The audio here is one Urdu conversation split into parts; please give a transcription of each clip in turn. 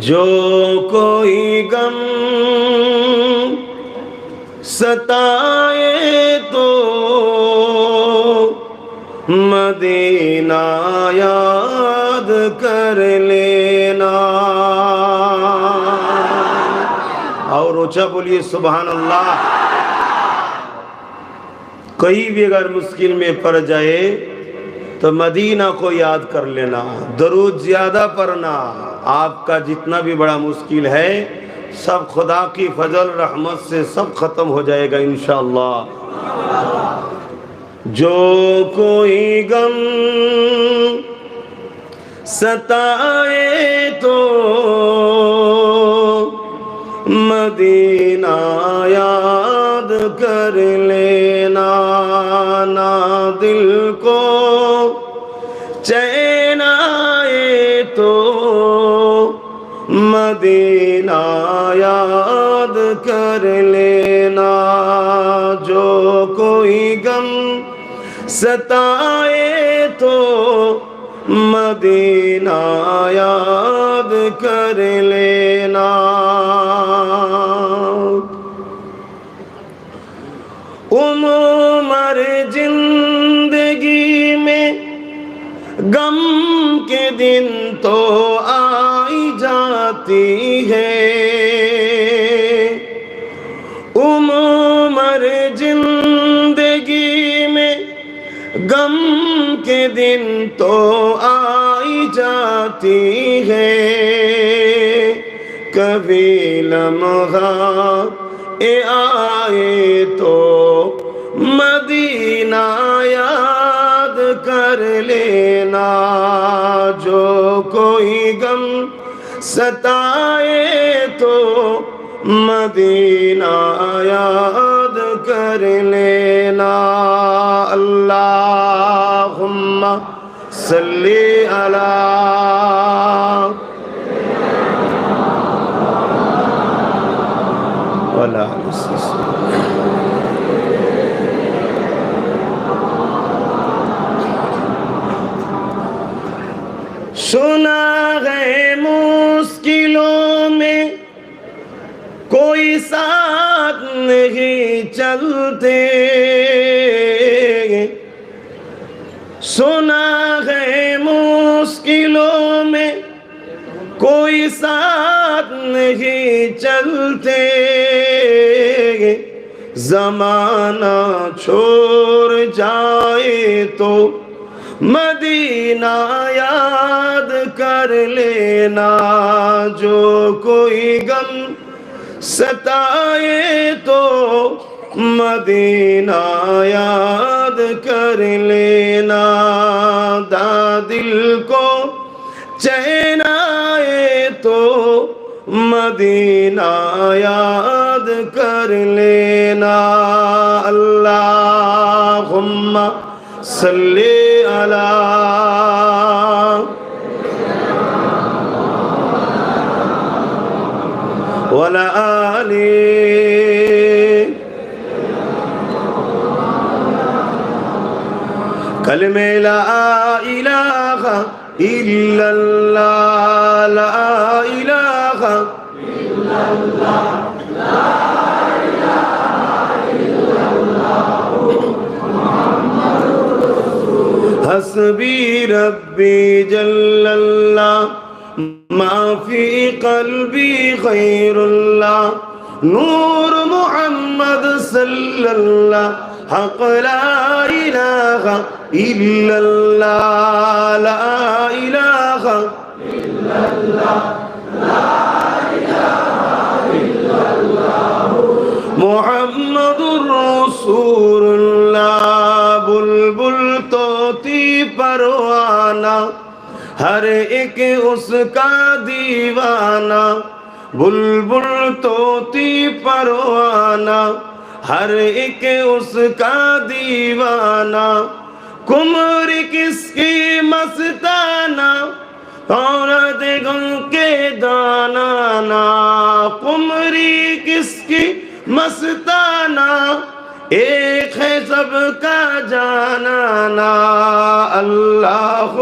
جو کوئی غم ستائے تو مدینہ یاد کر لینا. اور اونچا بولیے سبحان اللہ. کہیں بھی اگر مشکل میں پڑ جائے تو مدینہ کو یاد کر لینا، درود زیادہ پڑھنا. آپ کا جتنا بھی بڑا مشکل ہے سب خدا کی فضل رحمت سے سب ختم ہو جائے گا انشاءاللہ. جو کوئی غم ستائے تو مدینہ یاد کر لینا. نا دل کو چین آئے تو مدینہ یاد کر لینا. جو کوئی غم ستائے تو مدینہ یاد کر لینا. عمر زندگی میں غم کے دن تو آئی جاتی ہے. عمر زندگی میں غم کے دن تو آئی جاتی ہے. کبھی لمحہ آئے تو مدینہ یاد کر لینا. جو کوئی غم ستائے تو مدینہ یاد کر لینا. اللہم صلی علی وعلی سنا ہے مشکلوں میں کوئی ساتھ نہیں چلتے. سنا ہے مشکلوں میں کوئی ساتھ نہیں چلتے. زمانہ چھوڑ جائے تو مدینہ یاد کر لینا. جو کوئی غم ستائے تو مدینہ یاد کر لینا. دل کو چین آئے تو مدینہ یاد کر لینا. اللہم صلی علی وعلی آلہ. کلمہ لا الہ الا اللہ، لا الہ الا اللہ، لا الہ الا اللہ، محمد رسول اللہ. حسبی ربی جل اللہ ما فی قلبی خیر اللہ. نور محمد صلی اللہ حق لا الہ الا اللہ، لا الہ الا اللہ، لا الہ الا اللہ، محمد رسول اللہ. بلبل طوطی پروانہ ہر ایک اس کا دیوانہ. بلبل طوطی پروانہ ہر ایک اس کا دیوانہ. کمر کس کی مستانہ عورت گل کے دانانا. کمری کس کی مستانہ ایک ہے سب کا جانانا. اللہ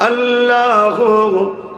اللہ